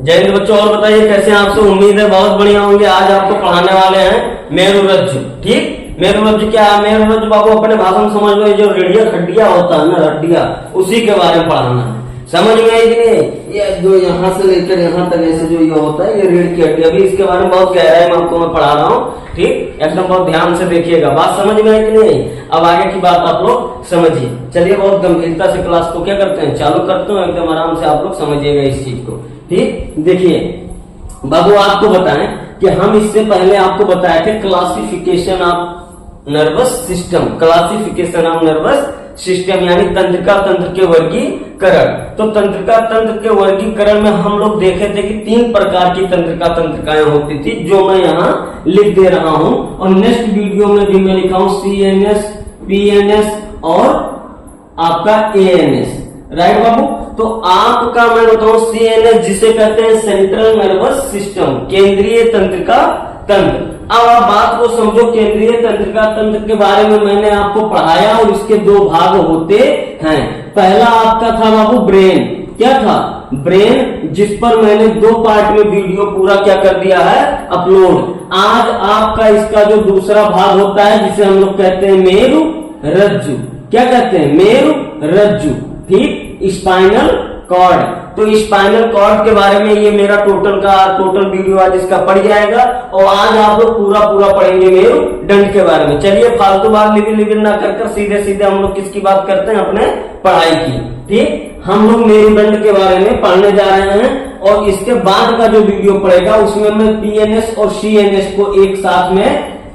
जय हिंद बच्चों। और बताइए कैसे हैं आप सब। उम्मीद है बहुत बढ़िया होंगे। आज आपको पढ़ाने वाले हैं मेरुरज्जु। ठीक, मेरुरज्जु क्या है? मेरुरज्जु बाबू अपने भाषा में समझ लो, जो रीढ़िया खड्डिया होता है ना, हड्डिया, उसी के बारे में पढ़ाना है। समझ में आई कि नहीं? ये जो यहाँ से लेकर यहाँ तक ऐसे जो ये होता है, ये रीढ़ की हड्डी। अभी इसके बारे में बहुत गहराई में आपको मैं पढ़ा रहा हूँ। ठीक, एकदम बहुत ध्यान से देखिएगा। बात समझ में आई कि नहीं? अब आगे की बात आप लोग समझिए। चलिए, बहुत गंभीरता से क्लास को क्या करते हैं, चालू करते हैं। एकदम आराम से आप लोग समझिएगा इस चीज को। ठीक, देखिए बाबू, आपको बताएं कि हम इससे पहले आपको बताए थे classification of nervous system. Classification of nervous system यानी तंत्रिका तंत्र के वर्गीकरण। तो तंत्रिका तंत्र के वर्गीकरण में हम लोग देखे थे कि 3 प्रकार की तंत्रिका तंत्रिकाएं होती थी, जो मैं यहाँ लिख दे रहा हूं। और नेक्स्ट वीडियो में भी मैं लिखा हूं CNS, PNS और आपका ANS। राइट बाबू? तो आपका मैं बताऊं CNS, जिसे कहते हैं सेंट्रल नर्वस सिस्टम, केंद्रीय तंत्रिका तंत्र। अब आप बात को समझो। केंद्रीय तंत्रिका तंत्र के बारे में मैंने आपको पढ़ाया और इसके 2 भाग होते हैं। पहला आपका था बाबू ब्रेन। क्या था? ब्रेन, जिस पर मैंने 2 पार्ट में वीडियो पूरा क्या कर दिया है, अपलोड। आज आपका इसका जो दूसरा भाग होता है, जिसे हम लोग कहते हैं मेरुरज्जु। क्या कहते हैं? मेरुरज्जु। ठीक, स्पाइनल कॉर्ड। तो स्पाइनल कॉर्ड के बारे में ये मेरा टोटल वीडियो आज इसका पड़ जाएगा। और आज आप लोग पूरा पढ़ेंगे मेरुदंड के बारे में। चलिए, फालतू बात लिविल ना कर सीधे सीधे हम लोग किसकी बात करते हैं, अपने पढ़ाई की। ठीक, हम लोग मेरुदंड के बारे में पढ़ने जा रहे हैं। और इसके बाद का जो वीडियो पड़ेगा उसमें मैं PNS और CNS को एक साथ में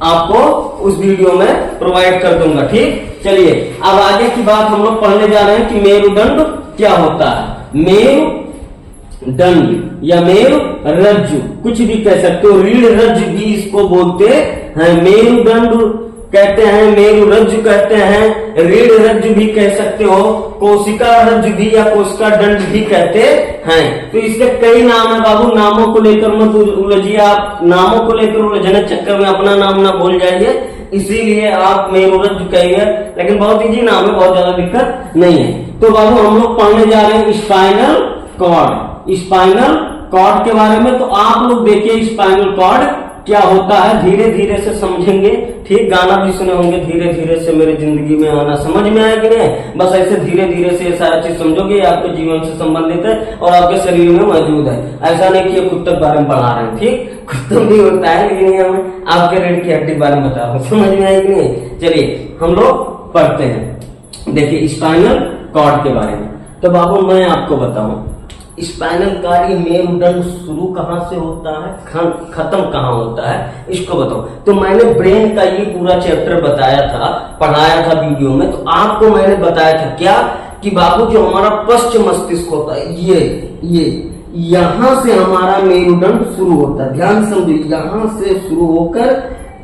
आपको उस वीडियो में प्रोवाइड कर दूंगा। ठीक, चलिए अब आगे की बात हम लोग पढ़ने जा रहे हैं कि मेरुदंड क्या होता है। मेरुदंड या मेरुरज्जु कुछ भी कह सकते हो, रीढ़ रज्जु भी इसको बोलते हैं। मेरुदंड कहते हैं, मेरुरज्जु कहते हैं, रीढ़ रज्जु भी कह सकते हो, कोशिका रज्जु भी या कोशिका दंड भी कहते हैं। तो इसके कई नाम है बाबू। नामों को लेकर मत उलझिए आप। नामों को लेकर उलझने चक्कर में अपना नाम ना भूल जाइए, इसीलिए आप मेरुरज्जु कहेंगे। लेकिन बहुत इजी नाम है, बहुत ज्यादा दिक्कत नहीं है। तो बाबू हम लोग पढ़ने जा रहे हैं स्पाइनल कॉर्ड। स्पाइनल कॉर्ड के बारे में तो आप लोग देखिए स्पाइनल कॉर्ड क्या होता है, धीरे धीरे से समझेंगे। ठीक, गाना भी सुने होंगे, धीरे धीरे से मेरी जिंदगी में आना। समझ में आया कि नहीं? बस ऐसे धीरे धीरे से ये सारा चीज समझोगे, आपके जीवन से संबंधित है और आपके शरीर में मौजूद है। ऐसा नहीं कि कुत्ते के बारे में पढ़ा रहे हैं। ठीक, कुत्ता भी होता है, लेकिन ये हमें आपके रीढ़ की हड्डी के बारे में बता रहा हूँ। समझ में आया कि नहीं? चलिए हम लोग पढ़ते हैं। देखिए स्पाइनल कॉर्ड के बारे में। तो बाबू मैं आपको बताऊं, स्पाइनल कॉर्ड, ये मेरुदंड शुरू कहां से होता है, खत्म कहां होता है, इसको बताओ। तो मैंने ब्रेन का ये पूरा चैप्टर बताया था, पढ़ाया था वीडियो में। तो आपको मैंने बताया था क्या कि बाबू जो हमारा पश्चिम मस्तिष्क होता है, ये यहां से हमारा मेरुदंड शुरू होता है। ध्यान समझिए, यहां से शुरू होकर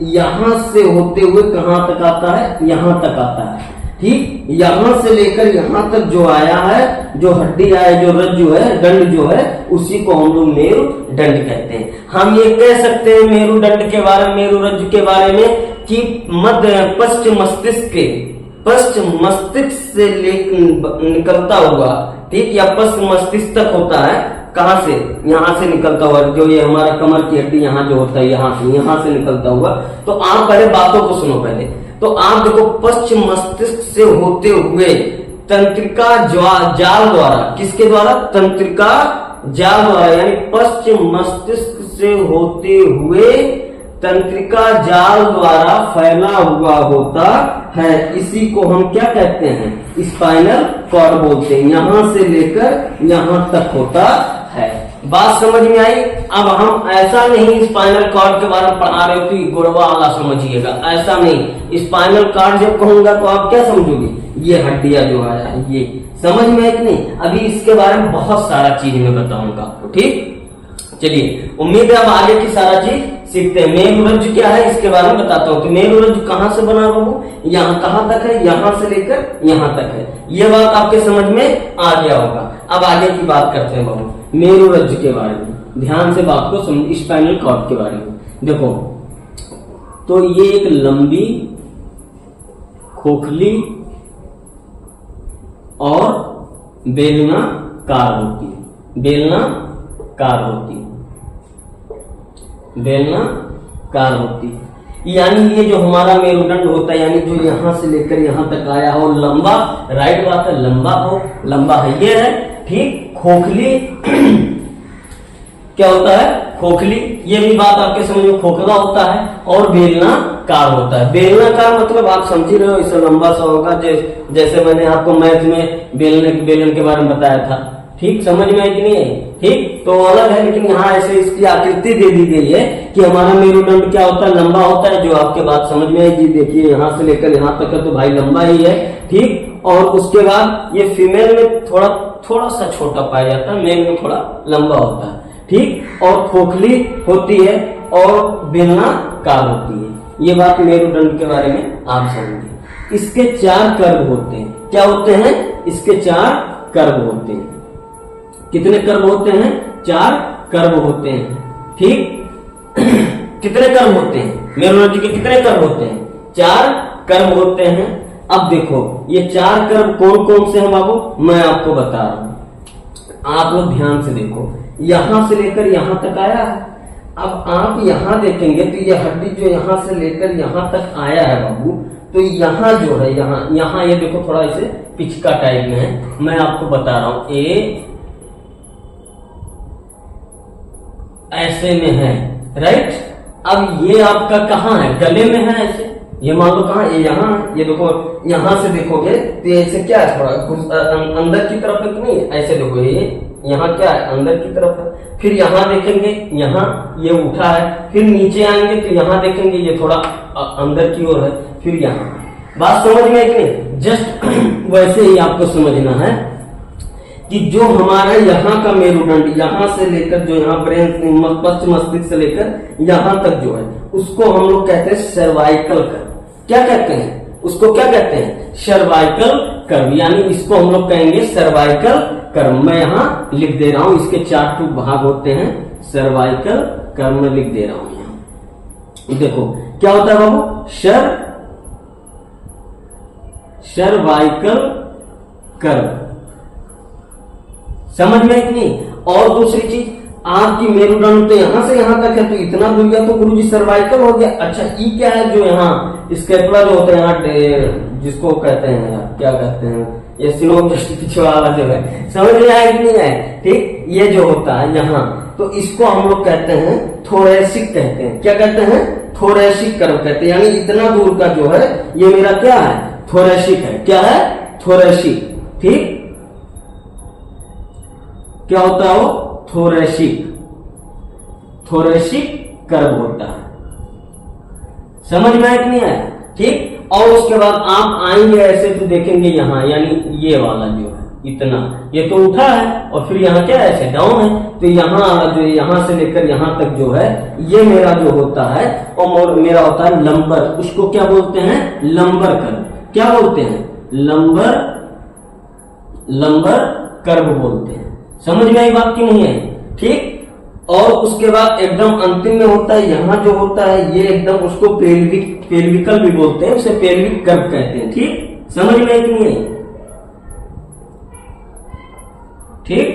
यहां से होते हुए कहां तक आता है, यहां तक आता है। ठीक, यहां से लेकर यहां तक जो आया है, जो हड्डी आया, जो रज्जु है, दंड जो है, उसी को हम लोग मेरुदंड कहते हैं। हम ये कह सकते हैं मेरुदंड के बारे में, मेरुरज्जु के बारे में कि पश्चिम मस्तिष्क से निकलता हुआ, ठीक, या पश्चिम मस्तिष्क तक होता है। कहां से? यहां से निकलता हुआ, जो ये हमारा कमर की हड्डी यहाँ जो होता है, यहां से निकलता हुआ। तो आप पहले बातों को सुनो पहले। तो आप देखो, पश्चिम मस्तिष्क से होते हुए तंत्रिका जाल द्वारा, किसके द्वारा? तंत्रिका जाल द्वारा, यानी पश्चिम मस्तिष्क से होते हुए तंत्रिका जाल द्वारा फैला हुआ होता है। इसी को हम क्या कहते हैं? स्पाइनल कॉर्ड बोलते हैं। यहां से लेकर यहां तक होता है। बात समझ में आई? अब हम ऐसा नहीं स्पाइनल कॉर्ड के बारे में पढ़ा रहे हो तो गुड़वा वाला समझिएगा, ऐसा नहीं। स्पाइनल कॉर्ड जब कहूंगा तो आप क्या समझोगे? ये हड्डियां जो आया है, ये समझ में है कि नहीं? अभी इसके बारे में बहुत सारा चीज मैं बताऊंगा आपको। ठीक, चलिए, उम्मीद है अब आगे की सारा चीज सीखते हैं। मेरुरज्जु क्या है इसके बारे में बताता हूँ कि मेरुरज्जु कहां से बना बाबू, यहाँ कहां तक है, यहां से लेकर यहां तक है। ये बात आपके समझ में आ गया होगा। अब आगे की बात करते हैं बाबू मेरुरज्जु के बारे में। ध्यान से बात को समझ, स्पाइनल कॉर्ड के बारे में देखो। तो ये एक लंबी, खोखली और बेलनाकार होती है। बेलनाकार कार होती है, बेलनाकार होती है। यानी ये जो हमारा मेरुदंड होता है, यानी जो यहां से लेकर यहां तक आया हो लंबा, राइट बात है, लंबा हो, लंबा है ये है, ठीक। खोखली क्या होता है, खोखली, ये भी बात आपके समझ में, खोखला होता है और बेलनाकार होता है। बेलनाकार मतलब आप समझ ही रहे हो, इससे लंबा सा होगा, जैसे मैंने आपको मैथ में बेलन के बारे में बताया था, ठीक। समझ में है कि नहीं है, ठीक। तो अलग है, लेकिन यहाँ ऐसे इसकी आकृति दे दी गई है कि हमारा मेरुदंड क्या होता है, लंबा होता है, जो आपके बात समझ में आएगी। देखिए यहाँ से लेकर यहाँ तक है तो भाई लंबा ही है, ठीक। और उसके बाद ये फीमेल में थोड़ा सा छोटा पाया जाता है, मेल में थोड़ा लंबा होता है, ठीक। और खोखली होती है और बेलनाकार होती है। ये बात मेरुदंड के बारे में आप समझिए। इसके 4 कर्व होते हैं। क्या होते हैं, इसके 4 कर्व होते हैं। कितने कर्व होते हैं, 4 कर्व होते हैं, ठीक। कितने कर्व होते हैं, मेरुदंड के कितने कर्व होते हैं, 4 कर्व होते हैं। अब देखो ये 4 कर्व कौन कौन से हैं बाबू, मैं आपको बता रहा हूं, आप लोग ध्यान से देखो। यहां से लेकर यहां तक आया है। अब आप यहां देखेंगे तो ये हड्डी जो यहां से लेकर यहां तक आया है बाबू, तो यहां जो है, यहां ये देखो थोड़ा इसे पिचका टाइप में है, मैं आपको बता रहा हूं, ऐसे में है, राइट। अब ये आपका कहां है, गले में है, ऐसे ये मान लो कहां, ये यहाँ है, ये देखो यहां से देखोगे तो ऐसे क्या है, थोड़ा अंदर की तरफ है कि नहीं, ऐसे देखो ये यहाँ क्या है, अंदर की तरफ है। फिर यहाँ देखेंगे, यहाँ ये उठा है, फिर नीचे आएंगे तो यहाँ देखेंगे ये थोड़ा अंदर की ओर है, फिर यहाँ। बात समझ में है कि नहीं, जस्ट वैसे ही आपको समझना है कि जो हमारा यहाँ का मेरुदंड, यहाँ से लेकर जो यहाँ ब्रेन पश्च मस्तिष्क से लेकर यहाँ तक जो है, उसको हम लोग कहते हैं सर्वाइकल कर्व। क्या कहते हैं उसको, क्या कहते हैं, सर्वाइकल कर्व। यानी इसको हम लोग कहेंगे सर्वाइकल कर्व। मैं यहाँ लिख दे रहा हूं, इसके 4 भाग होते हैं, सर्वाइकल कर्व में लिख दे रहा हूं यहाँ। देखो क्या होता है बाबू, सर्वाइकल कर्व। समझ में इतनी। और दूसरी चीज, आपकी मेरुदंड तो यहां से यहां तक है, तो इतना दूर गया तो गुरुजी सर्वाइकल हो गया। अच्छा ई क्या है, जो यहाँ स्केपुला जो होता है, यहाँ जिसको कहते हैं, क्या कहते हैं, ये सिलोम पीछे वाला जो है, समझ में आया कि नहीं आया, ठीक। ये जो होता है यहाँ, तो इसको हम लोग कहते हैं थोरेसिक कहते हैं। क्या कहते हैं, थोरेसिक कर्व कहते हैं। यानी इतना दूर का जो है ये मेरा क्या है, थोरेसिक है। क्या है, थोरेसिक, ठीक। क्या होता है वो, थोरेसिक कर्व होता है। समझ में आया कि नहीं आया, ठीक। और उसके बाद आप आएंगे ऐसे तो देखेंगे यहाँ, यानी ये वाला जो है इतना, ये तो उठा है और फिर यहाँ क्या है, ऐसे डाउन है, तो यहाँ जो यहाँ से लेकर यहाँ तक जो है, ये मेरा जो होता है और मेरा होता है लंबर। उसको क्या बोलते हैं, लंबर कर्व। क्या बोलते हैं, लंबर कर्व बोलते हैं। समझ में आई बात की नहीं है, ठीक। और उसके बाद एकदम अंतिम में होता है, यहाँ जो होता है ये एकदम, उसको पेल्विकल भी बोलते हैं, उसे पेल्विक कर्व कहते हैं, ठीक। समझ में आई कि नहीं है, ठीक,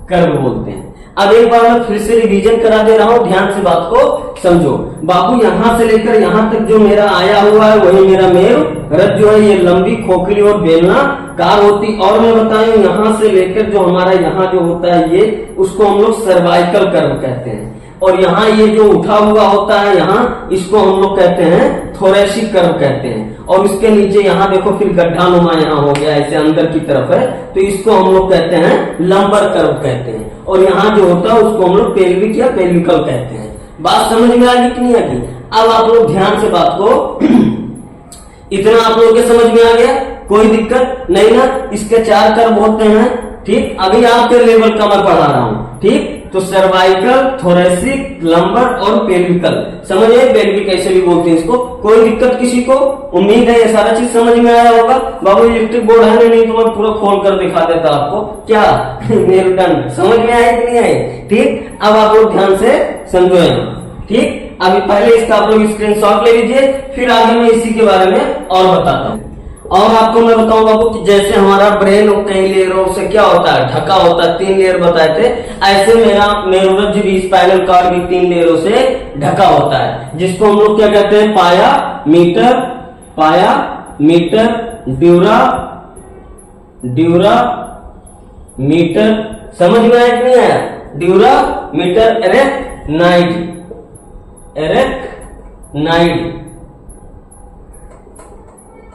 कर्व बोलते हैं। अब एक बार मैं फिर से रिवीजन करा दे रहा हूं, ध्यान से बात को समझो। बाबू यहां से लेकर यहां तक जो मेरा आया हुआ है वही मेरा मेरुरज्जु जो है, ये लंबी, खोखली और बेलनाकार होती। और मैं बताऊं यहां से लेकर जो हमारा यहाँ जो होता है ये, उसको हम लोग सर्वाइकल कर्व कहते हैं। और यहाँ ये जो उठा हुआ होता है यहाँ, इसको हम लोग कहते हैं थोरेसिक कर्व कहते हैं। और इसके नीचे यहाँ देखो फिर गड्ढा नुमा यहाँ हो गया, ऐसे अंदर की तरफ है, तो इसको हम लोग कहते हैं लंबर कर्व कहते हैं। और यहाँ जो होता है उसको हम लोग पेल्विक या पेल्विकल कहते हैं। बात समझ में आ गई कि नहीं आ गई। अब आप लोग ध्यान से बात को इतना आप लोगों के समझ में आ गया, कोई दिक्कत नहीं ना। इसके 4 कर्व होते हैं, ठीक। अभी आपके लेवल का मैं पढ़ा रहा हूं, ठीक। तो सर्वाइकल, थोरेसिक, लंबर और पेल्विकल। समझिए, पेल्विक कैसे भी बोलते हैं इसको। कोई दिक्कत किसी को, उम्मीद है ये सारा चीज समझ में आया होगा। बाबू इलेक्ट्रिक बोर्ड है नहीं तो मैं पूरा खोल कर दिखा देता आपको। क्या मेरुदंड समझ में आए कि नहीं आए, ठीक। अब आप लोग ध्यान से समझो, ठीक। अभी पहले इसका आप लोग स्क्रीनशॉट ले लीजिए, फिर आगे मैं इसी के बारे में और बताता हूँ। और आपको मैं बताऊं बाबू कि जैसे हमारा ब्रेन कई लेयरों से क्या होता है, ढका होता है, 3 लेयर बताए थे, ऐसे मेरा मेरुरज्जु भी, स्पाइनल कॉर्ड भी 3 लेयरों से ढका होता है, जिसको हम लोग क्या कहते हैं, पाया मीटर, ड्यूरा मीटर, समझ में आया कि नहीं आया, ड्यूरा मीटर,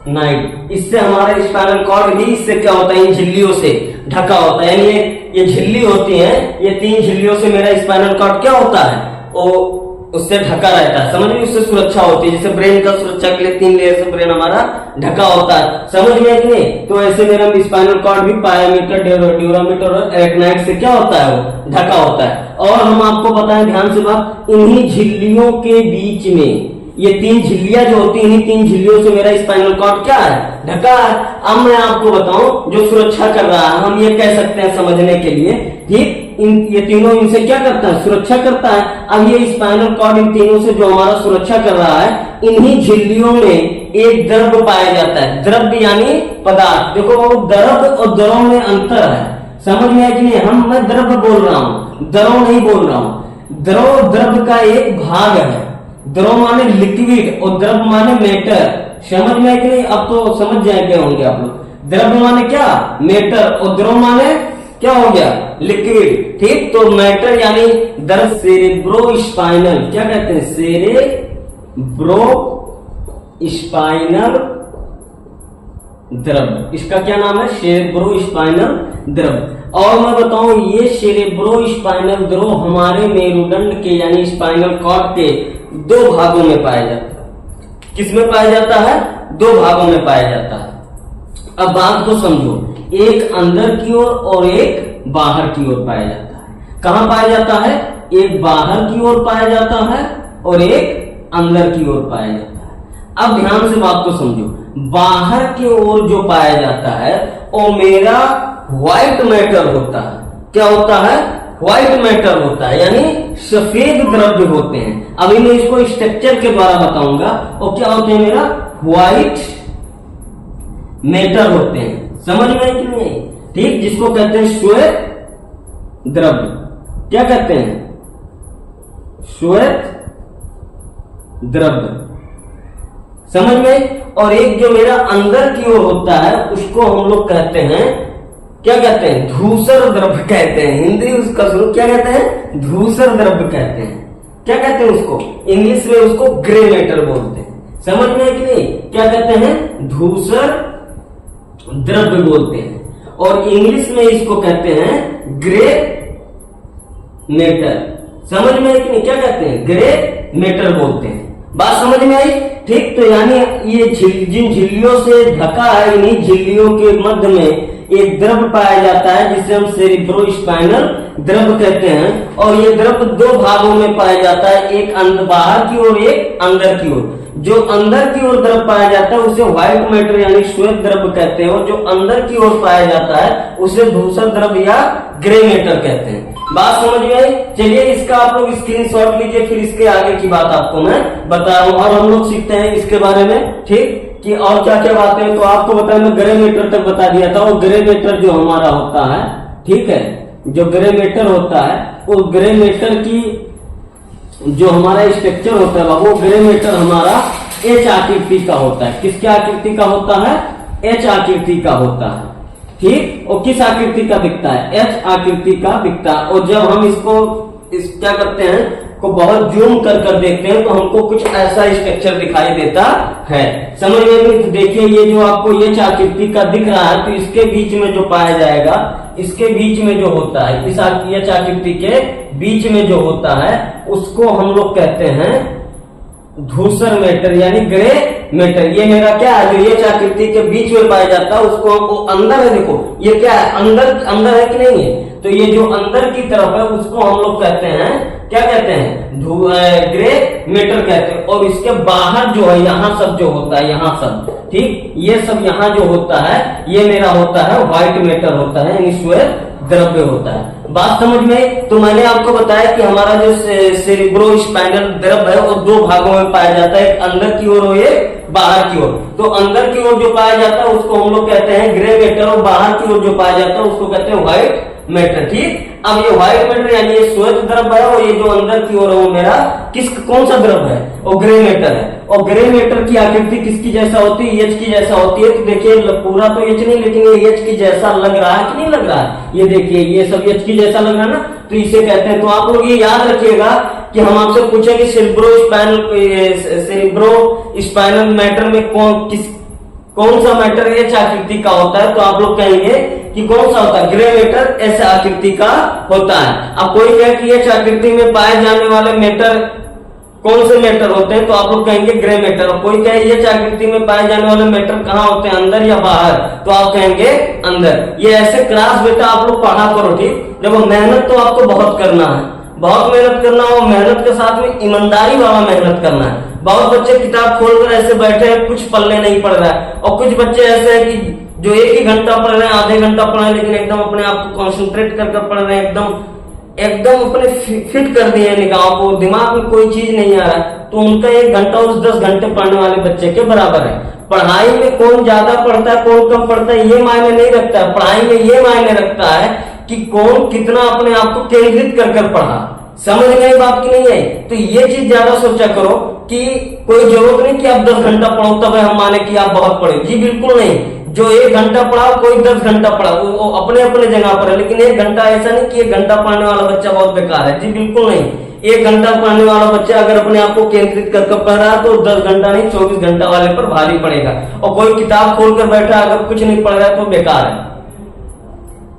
नाइट। इससे हमारा स्पाइनल कॉर्ड भी इससे क्या होता है, इन झिल्लियों से ढका होता है, यानी ये झिल्ली होती है, ये 3 झिल्लियों से मेरा स्पाइनल कॉर्ड क्या होता है, वो उससे ढका रहता है, समझ में, उससे सुरक्षा होती है, जैसे ब्रेन का सुरक्षा के लिए 3 लेयर से ब्रेन हमारा ढका होता है, समझ में कि नहीं। तो ऐसे मेरा स्पाइनल कॉर्ड भी पायामीटर, ड्यूरामीटर और एरेक्नाइड से क्या होता है, वो ढका होता है। और हम आपको बताएं ध्यान से बात, इन्हीं झिल्लियों के बीच में ये 3 झिल्लियां जो होती है, इन्हीं 3 झिल्लियों से मेरा स्पाइनल कॉर्ड क्या है, ढका है। अब मैं आपको बताऊं जो सुरक्षा कर रहा है, हम ये कह सकते हैं समझने के लिए, ठीक, ये तीनों इनसे क्या करता है, सुरक्षा करता है। अब ये स्पाइनल कॉर्ड इन तीनों से जो हमारा सुरक्षा कर रहा है, इन्हीं झिल्लियों में एक द्रव पाया जाता है, द्रव्य यानी पदार्थ। देखो वो द्रव और द्रव में अंतर है, समझ में आया कि नहीं। मैं द्रव्य बोल रहा हूं, द्रव नहीं बोल रहा हूं। द्रव का एक भाग है, द्रव माने लिक्विड और द्रव माने मेटर, समझ में आया कि नहीं। अब तो समझ जाएंगे होंगे आप लोग, द्रव माने क्या, मेटर, और द्रव माने क्या हो गया, लिक्विड, ठीक। तो मेटर यानी द्रव, सेरेब्रो स्पाइनल, क्या कहते हैं, सेरेब्रो स्पाइनल द्रव, इसका क्या नाम है, सेरेब्रो स्पाइनल द्रव। और मैं बताऊं ये सेरेब्रो स्पाइनल द्रव हमारे मेरुदंड के यानी स्पाइनल कॉर्ड के 2 भागों में पाया जाता है। किसमें पाया जाता है, 2 भागों में पाया जाता है। अब बात को समझो, एक अंदर की ओर और एक बाहर की ओर पाया जाता है। कहां पाया जाता है, एक बाहर की ओर पाया जाता है और एक अंदर की ओर पाया जाता है। अब ध्यान से बात को समझो, बाहर की ओर जो पाया जाता है वो मेरा व्हाइट मैटर होता है। क्या होता है, व्हाइट मैटर होता है, यानी सफेद द्रव्य होते हैं। अभी मैं इसको स्ट्रक्चर के द्वारा बताऊंगा, और क्या होते हैं, मेरा व्हाइट मैटर होते हैं, समझ में कि नहीं, ठीक, जिसको कहते हैं श्वेत द्रव्य। क्या कहते हैं, श्वेत द्रव्य, समझ में। और एक जो मेरा अंदर की ओर होता है उसको हम लोग कहते हैं, क्या कहते हैं, धूसर द्रव्य कहते हैं। हिंदी उसका सुनो, क्या कहते हैं, धूसर द्रव्य कहते हैं। क्या कहते हैं उसको, इंग्लिश में उसको ग्रे मैटर बोलते हैं, समझ में है कि नहीं। क्या कहते हैं, धूसर द्रव्य बोलते हैं, और इंग्लिश में इसको कहते हैं ग्रे मैटर, समझ में है कि नहीं। क्या कहते हैं, ग्रे मैटर बोलते हैं। बात समझ में आई, ठीक। तो यानी ये जिन झिल्लियों से ढका है, इन्हीं झिल्लियों के मध्य में एक द्रव पाया जाता है जिसे हम सेरेब्रो स्पाइनल द्रव कहते हैं। और ये द्रव 2 भागों में पाया जाता है, एक बाहर की ओर, एक अंदर की ओर। जो अंदर की ओर द्रव पाया जाता है उसे व्हाइट मैटर यानी श्वेत द्रव कहते हैं, और जो अंदर की ओर पाया जाता है उसे धूसर द्रव या ग्रे मैटर कहते हैं। बात समझ में आई। चलिए इसका आप लोग स्क्रीनशॉट लीजिए, फिर इसके आगे की बात आपको मैं बता रहा हूं, और हम लोग सीखते हैं इसके बारे में, ठीक, कि और क्या क्या बातें हैं। तो आपको बताया, मैं ग्रे मैटर तक बता दिया था। और ग्रे मैटर जो हमारा होता है, ठीक है, जो ग्रे मैटर होता है, वो ग्रे मैटर की जो हमारा स्ट्रक्चर होता है वो ग्रे मैटर हमारा एच आकृति का होता है। किसके आकृति का होता है, एच आकृति का होता है, ठीक। और किस आकृति का दिखता है, एच आकृति का दिखता है। और जब हम इसको क्या करते हैं, को बहुत जूम कर देखते हैं तो हमको कुछ ऐसा स्ट्रक्चर दिखाई देता है, समझ में। तो देखिए ये जो आपको एच आकृति का दिख रहा है, तो इसके बीच में जो पाया जाएगा, इसके बीच में जो होता है, इस एच आकृति के बीच में जो होता है उसको हम लोग कहते हैं धूसर मैटर यानी ग्रे मैटर। ये मेरा क्या है, जो एच आकृति के बीच में पाया जाता है उसको हमको अंदर है, देखो ये क्या है, अंदर है कि नहीं है। तो ये जो अंदर की तरफ है उसको हम लोग कहते हैं, क्या कहते हैं, ग्रे मैटर कहते हैं। और इसके बाहर जो है, यहाँ सब जो होता है, यहाँ सब, ठीक, ये सब यहाँ जो होता है ये मेरा होता है व्हाइट मैटर होता है, यानी श्वेत द्रव्य होता है। बात समझ में। तो मैंने आपको बताया कि हमारा जो सेरेब्रो स्पाइनल द्रव है वो 2 भागों में पाया जाता है, एक अंदर की ओर और एक बाहर की ओर। तो अंदर की ओर जो पाया जाता है उसको हम लोग कहते हैं ग्रे मैटर, और बाहर की ओर जो पाया जाता है उसको कहते हैं व्हाइट मैटर। ठीक, अब ये व्हाइट मैटर यानी ये श्वेत द्रव्य है, और ये जो अंदर की ओर है वो मेरा कौन सा द्रव्य है, वो ग्रे मैटर है। और ग्रे मैटर की आकृति किसकी जैसा होती है, एच की जैसा होती है। तो देखिए पूरा तो एच नहीं, लेकिन ये एच की जैसा लग रहा है कि नहीं लग रहा है, ये देखिए ये सब एच की जैसा लग रहा है ना, तो इसे कहते हैं। तो आप लोग ये याद रखिएगा कि हम आपसे पूछेंगे सेरेब्रो स्पाइनल मैटर में कौन सा मैटर एच आकृति का होता है, तो आप लोग कहेंगे कि कौन सा होता है, ग्रे मैटर एच आकृति का होता है। अब कोई कहे कि एच आकृति में पाए जाने वाले मैटर कौन से मैटर होते हैं, तो आप लोग कहेंगे ग्रे मैटर। और कोई कहे एच आकृति में पाए जाने वाले मैटर कहाँ होते हैं, अंदर या बाहर, तो आप कहेंगे अंदर। ये ऐसे क्लास बेटा आप लोग पढ़ा करो। ठीक, देखो मेहनत तो आपको बहुत करना है, बहुत मेहनत करना हो, मेहनत के साथ में ईमानदारी वाला मेहनत करना है। बहुत बच्चे किताब खोलकर ऐसे बैठे हैं, कुछ पढ़ने नहीं पड़ रहा है, और कुछ बच्चे ऐसे हैं कि जो एक ही घंटा पढ़ रहे हैं, आधे घंटा पढ़ रहे हैं, लेकिन एकदम अपने आप को कॉन्सेंट्रेट कर पढ़ रहे हैं, एकदम अपने फिट कर दिए निगाहों को, दिमाग में कोई चीज नहीं आ रहा है, तो उनका एक घंटा उस 10 घंटे पढ़ने वाले बच्चे के बराबर है। पढ़ाई में कौन ज्यादा पढ़ता है कौन कम पढ़ता है ये मायने नहीं रखता है, पढ़ाई में ये मायने रखता है कि कौन कितना अपने आप को केंद्रित कर पढ़ा। समझ में आई बात की नहीं आई, तो ये चीज ज्यादा सोचा करो कि कोई जरूरत नहीं कि आप 10 घंटा पढ़ो तब हम माने कि आप बहुत पढ़े, जी बिल्कुल नहीं। जो 1 घंटा पढ़ा कोई 10 घंटा पढ़ा, वो अपने अपने जगह पर है, लेकिन 1 घंटा ऐसा नहीं कि 1 घंटा पढ़ने वाला बच्चा बहुत बेकार है, जी बिल्कुल नहीं। 1 घंटा पढ़ने वाला बच्चा अगर अपने आप को केंद्रित कर पढ़ रहा है तो 10 घंटा नहीं 24 घंटा वाले पर भारी पड़ेगा। और कोई किताब खोलकर बैठा अगर कुछ नहीं पढ़ रहा है तो बेकार है।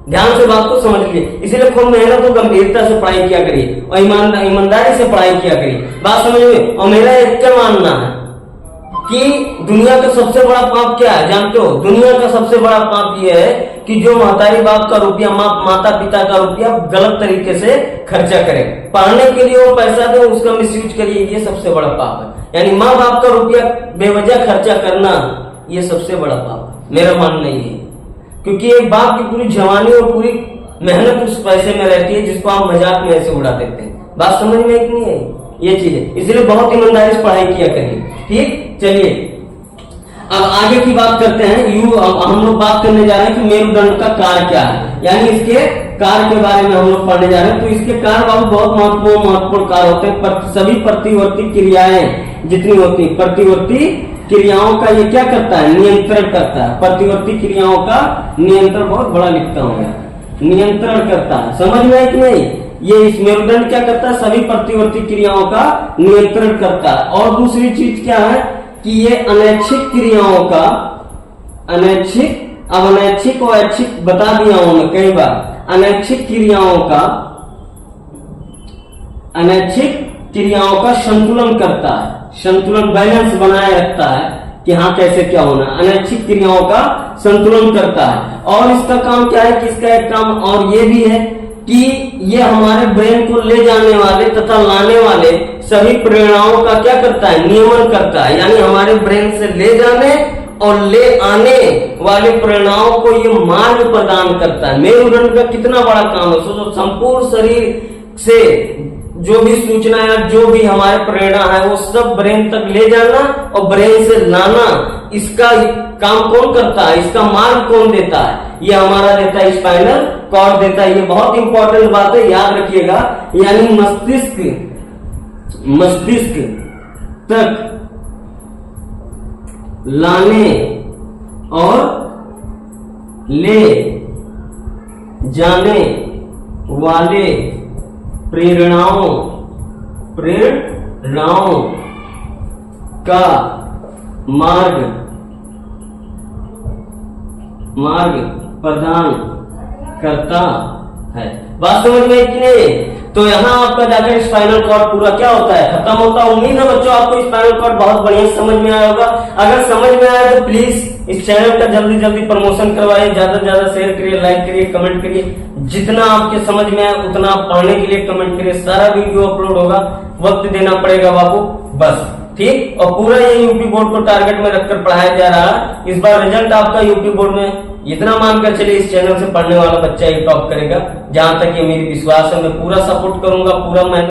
ध्यान से बात को समझ लीजिए, इसीलिए खूब मेहनत और गंभीरता से पढ़ाई किया करिए और ईमानदारी से पढ़ाई किया करिए, बात समझ में। और मेरा एक क्या मानना है कि दुनिया का सबसे बड़ा पाप क्या है जानते हो, दुनिया का सबसे बड़ा पाप यह है कि जो महतारी बाप का रुपया, माता पिता का रुपया गलत तरीके से खर्चा करे, पढ़ने के लिए वो पैसा दे उसका मिसयूज करिए, ये सबसे बड़ा पाप है। यानी माँ बाप का रुपया बेवजह खर्चा करना ये सबसे बड़ा पाप है, मेरा मानना ये है। क्योंकि एक बाप की पूरी जवानी और पूरी मेहनत उस पैसे में रहती है जिसको आप मजाक में ऐसे उड़ा देते हैं, बात समझ में एक नहीं है ये चीज है। इसलिए बहुत ईमानदारी से पढ़ाई किया करिए। ठीक, चलिए अब आगे की बात करते हैं। हम लोग बात करने जा रहे हैं कि मेरुदंड का कार्य क्या है, यानी इसके कार्य के बारे में हम लोग पढ़ने जा रहे हैं। तो इसके कार्य बहुत महत्वपूर्ण कार्य होते हैं। सभी प्रतिवर्ती क्रियाएं जितनी होती है, प्रतिवर्ती क्रियाओं का ये क्या करता है, नियंत्रण करता है। प्रतिवर्ती क्रियाओं का नियंत्रण, बहुत बड़ा लिखता हूं मैं, नियंत्रण करता है, समझ में आई कि नहीं। ये इस मेरुदंड क्या करता है, सभी प्रतिवर्ती क्रियाओं का नियंत्रण करता है। और दूसरी चीज क्या है कि ये अनैच्छिक क्रियाओं का, अनैच्छिक, अब अनैच्छिक और ऐच्छिक बता दिया हूं मैं कई बार। अनैच्छिक क्रियाओं का संतुलन करता है, संतुलन बैलेंस बनाए रखता है कि हाँ कैसे क्या होना। अनैच्छिक क्रियाओं का संतुलन करता है। और इसका काम क्या है कि इसका एक काम और ये भी है कि ये हमारे ब्रेन को ले जाने वाले तथा लाने वाले सभी प्रेरणाओं का क्या करता है, नियमन करता है। यानी हमारे ब्रेन से ले जाने और ले आने वाले प्रेरणाओं को ये मार्ग प्रदान करता है। मेरुदंड का कितना बड़ा काम है, सोचो संपूर्ण शरीर से जो भी सूचना है, जो भी हमारे प्रेरणा है वो सब ब्रेन तक ले जाना और ब्रेन से लाना, इसका काम कौन करता है, इसका मार्ग कौन देता है, ये हमारा देता है स्पाइनल कॉर्ड देता है। ये बहुत इंपॉर्टेंट बात है, याद रखिएगा। यानी मस्तिष्क तक लाने और ले जाने वाले प्रेरणाओं का मार्ग प्रदान करता है, बात समझ में कि नहीं। तो यहाँ आपका जाकर स्पाइनल कॉर्ड पूरा क्या होता है, खत्म होता है। उम्मीद है बच्चों आपको स्पाइनल कॉर्ड बहुत बढ़िया समझ में आया होगा। अगर समझ में आया तो प्लीज इस चैनल का जल्दी प्रमोशन करवाइए, ज्यादा से ज्यादा शेयर करिए, लाइक करिए, कमेंट करिए। जितना आपके समझ में आए उतना आप पढ़ने के लिए कमेंट करिए। सारा वीडियो अपलोड होगा, वक्त देना पड़ेगा बाबू, बस ठीक। और पूरा ये यूपी बोर्ड को टारगेट में रखकर पढ़ाया जा रहा है। इस बार रिजल्ट आपका यूपी बोर्ड में इतना मानकर चलिए इस चैनल से पढ़ने वाला बच्चा ही टॉप करेगा, जहां तक ये मेरी विश्वास है। मैं पूरा सपोर्ट करूंगा, पूरा मेहनत